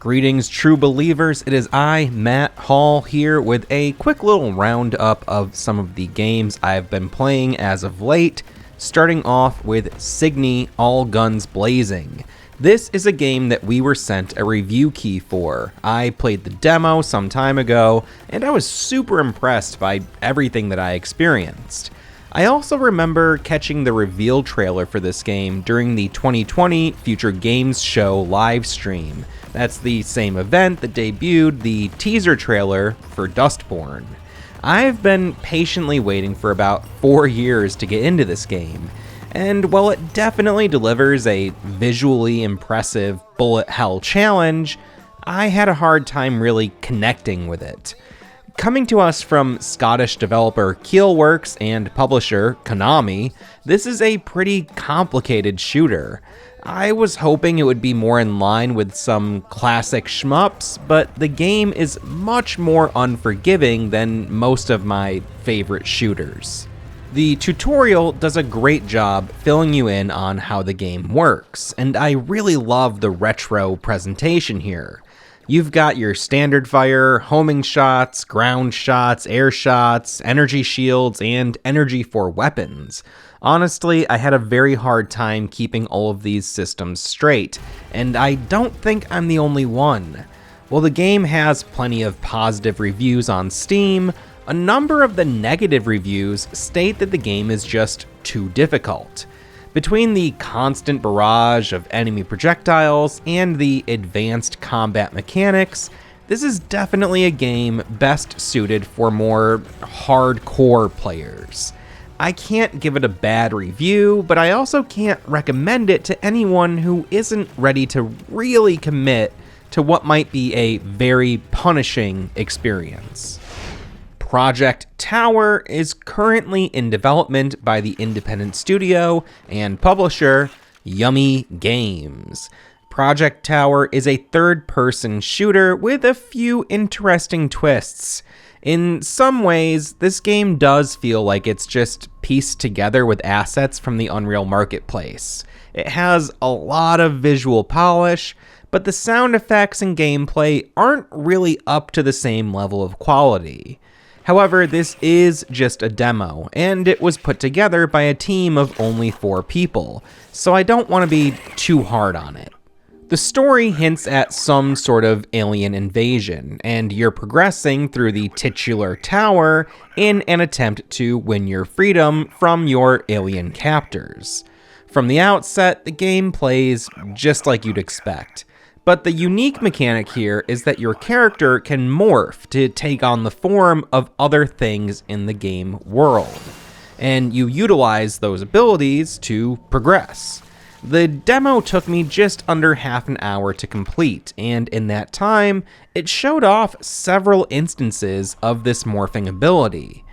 Greetings, true believers. It is I, Matt Hall, here with a quick little roundup of some of the games I've been playing as of late, starting off with CYGNI All Guns Blazing. This is a game that we were sent a review key for. I played the demo some time ago, and I was super impressed by everything that I experienced. I also remember catching the reveal trailer for this game during the 2020 Future Games Show live stream. That's the same event that debuted the teaser trailer for Dustborn. I've been patiently waiting for about 4 years to get into this game, and while it definitely delivers a visually impressive bullet hell challenge, I had a hard time really connecting with it. Coming to us from Scottish developer Keelworks and publisher Konami, this is a pretty complicated shooter. I was hoping it would be more in line with some classic shmups, but the game is much more unforgiving than most of my favorite shooters. The tutorial does a great job filling you in on how the game works, and I really love the retro presentation here. You've got your standard fire, homing shots, ground shots, air shots, energy shields, and energy for weapons. Honestly, I had a very hard time keeping all of these systems straight, and I don't think I'm the only one. While the game has plenty of positive reviews on Steam, a number of the negative reviews state that the game is just too difficult. Between the constant barrage of enemy projectiles and the advanced combat mechanics, this is definitely a game best suited for more hardcore players. I can't give it a bad review, but I also can't recommend it to anyone who isn't ready to really commit to what might be a very punishing experience. Project Tower is currently in development by the independent studio and publisher Yummy Games. Project Tower is a third-person shooter with a few interesting twists. In some ways, this game does feel like it's just pieced together with assets from the Unreal Marketplace. It has a lot of visual polish, but the sound effects and gameplay aren't really up to the same level of quality. However, this is just a demo, and it was put together by a team of only 4 people, so I don't want to be too hard on it. The story hints at some sort of alien invasion, and you're progressing through the titular tower in an attempt to win your freedom from your alien captors. From the outset, the game plays just like you'd expect. But the unique mechanic here is that your character can morph to take on the form of other things in the game world, and you utilize those abilities to progress. The demo took me just under half an hour to complete, and in that time, it showed off several instances of this morphing ability.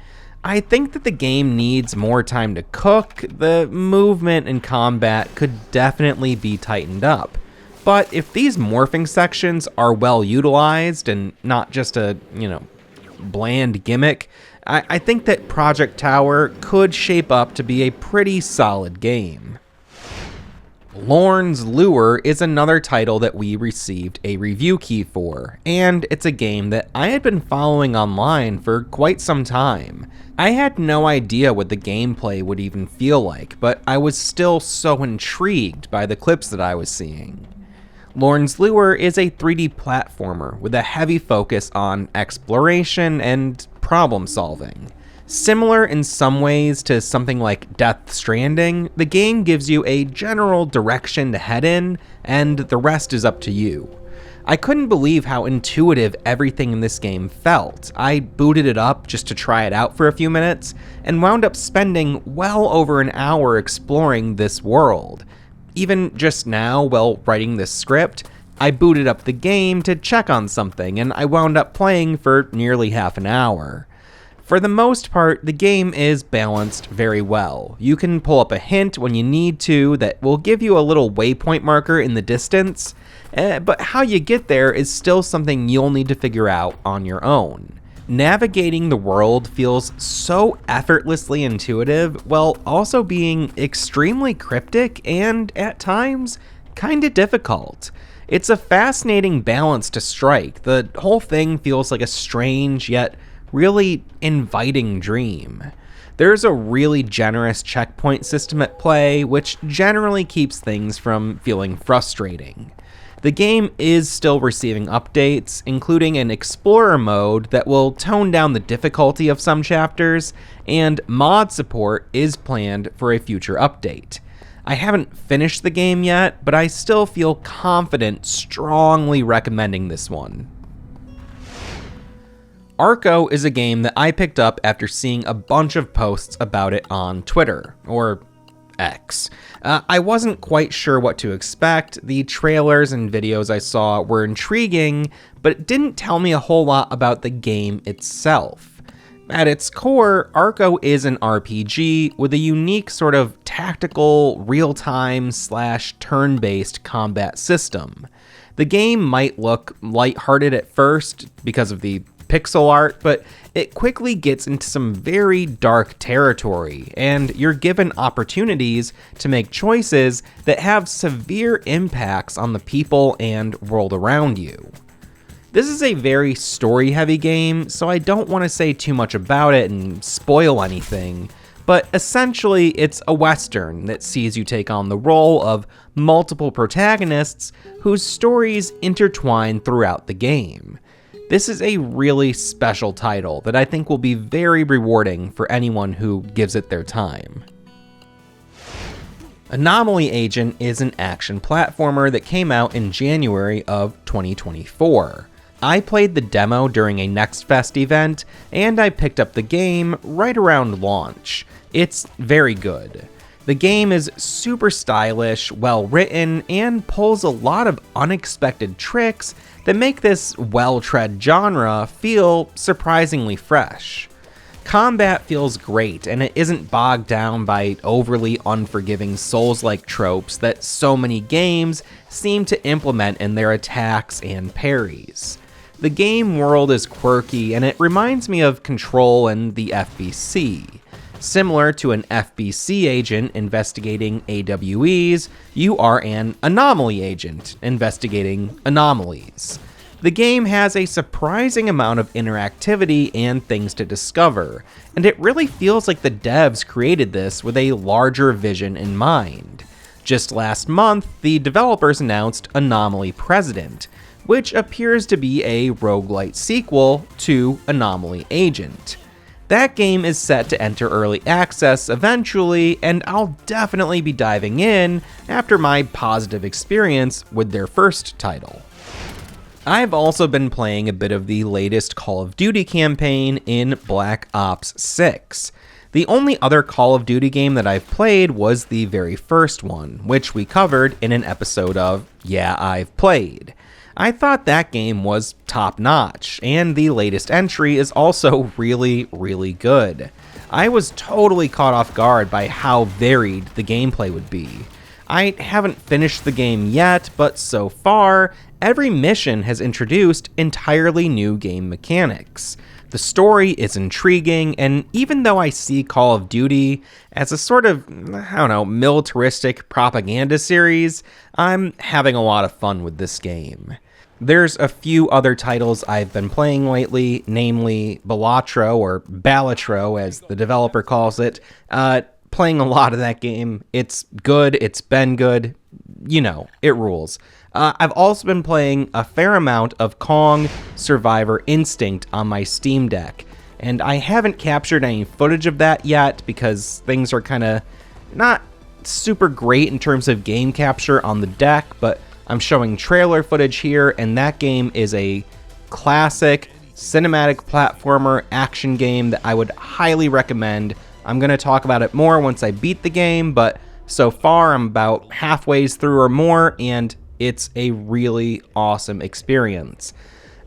I think that the game needs more time to cook. The movement and combat could definitely be tightened up. But if these morphing sections are well utilized and not just a, bland gimmick, I think that Project Tower could shape up to be a pretty solid game. Lorn's Lure is another title that we received a review key for, and it's a game that I had been following online for quite some time. I had no idea what the gameplay would even feel like, but I was still so intrigued by the clips that I was seeing. Lorn's Lure is a 3D platformer with a heavy focus on exploration and problem solving. Similar in some ways to something like Death Stranding, the game gives you a general direction to head in, and the rest is up to you. I couldn't believe how intuitive everything in this game felt. I booted it up just to try it out for a few minutes, and wound up spending well over an hour exploring this world. Even just now, while writing this script, I booted up the game to check on something, and I wound up playing for nearly half an hour. For the most part, the game is balanced very well. You can pull up a hint when you need to that will give you a little waypoint marker in the distance, but how you get there is still something you'll need to figure out on your own. Navigating the world feels so effortlessly intuitive while also being extremely cryptic and, at times, kinda difficult. It's a fascinating balance to strike. The whole thing feels like a strange yet really inviting dream. There's a really generous checkpoint system at play, which generally keeps things from feeling frustrating. The game is still receiving updates, including an explorer mode that will tone down the difficulty of some chapters, and mod support is planned for a future update. I haven't finished the game yet, but I still feel confident strongly recommending this one. Arco is a game that I picked up after seeing a bunch of posts about it on Twitter, or X. I wasn't quite sure what to expect. The trailers and videos I saw were intriguing, but it didn't tell me a whole lot about the game itself. At its core, Arco is an RPG with a unique sort of tactical, real-time / turn-based combat system. The game might look lighthearted at first because of the pixel art, but it quickly gets into some very dark territory, and you're given opportunities to make choices that have severe impacts on the people and world around you. This is a very story-heavy game, so I don't want to say too much about it and spoil anything, but essentially it's a Western that sees you take on the role of multiple protagonists whose stories intertwine throughout the game. This is a really special title that I think will be very rewarding for anyone who gives it their time. Anomaly Agent is an action platformer that came out in January of 2024. I played the demo during a Next Fest event, and I picked up the game right around launch. It's very good. The game is super stylish, well written, and pulls a lot of unexpected tricks that make this well-tread genre feel surprisingly fresh. Combat feels great, and it isn't bogged down by overly unforgiving Souls-like tropes that so many games seem to implement in their attacks and parries. The game world is quirky, and it reminds me of Control and the FBC. Similar to an FBC agent investigating AWEs, you are an anomaly agent investigating anomalies. The game has a surprising amount of interactivity and things to discover, and it really feels like the devs created this with a larger vision in mind. Just last month, the developers announced Anomaly President, which appears to be a roguelite sequel to Anomaly Agent. That game is set to enter early access eventually, and I'll definitely be diving in after my positive experience with their first title. I've also been playing a bit of the latest Call of Duty campaign in Black Ops 6. The only other Call of Duty game that I've played was the very first one, which we covered in an episode of Yeah, I've Played. I thought that game was top-notch, and the latest entry is also really, really good. I was totally caught off guard by how varied the gameplay would be. I haven't finished the game yet, but so far, every mission has introduced entirely new game mechanics. The story is intriguing, and even though I see Call of Duty as a sort of, militaristic propaganda series, I'm having a lot of fun with this game. There's a few other titles I've been playing lately, namely Balatro, or Balatro as the developer calls it. Playing a lot of that game. It's good, it's been good, it rules. I've also been playing a fair amount of Kong Survivor Instinct on my Steam Deck, and I haven't captured any footage of that yet because things are kind of not super great in terms of game capture on the deck, but I'm showing trailer footage here, and that game is a classic cinematic platformer action game that I would highly recommend. I'm going to talk about it more once I beat the game, but so far I'm about halfway through or more, and it's a really awesome experience.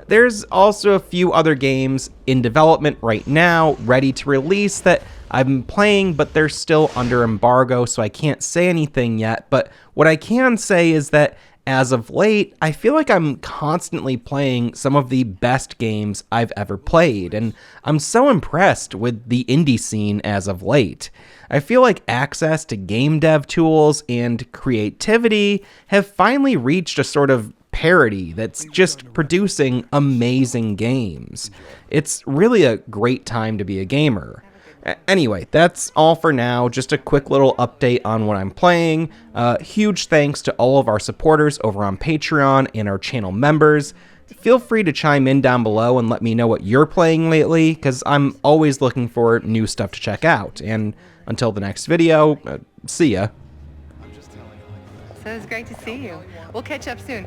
There's also a few other games in development right now, ready to release, that I've been playing, but they're still under embargo, so I can't say anything yet. But what I can say is that as of late, I feel like I'm constantly playing some of the best games I've ever played, and I'm so impressed with the indie scene as of late. I feel like access to game dev tools and creativity have finally reached a sort of parody that's just producing amazing games. It's really a great time to be a gamer. Anyway, that's all for now. Just a quick little update on what I'm playing. Huge thanks to all of our supporters over on Patreon and our channel members. Feel free to chime in down below and let me know what you're playing lately, because I'm always looking for new stuff to check out. And until the next video, see ya. So it was great to see you. We'll catch up soon.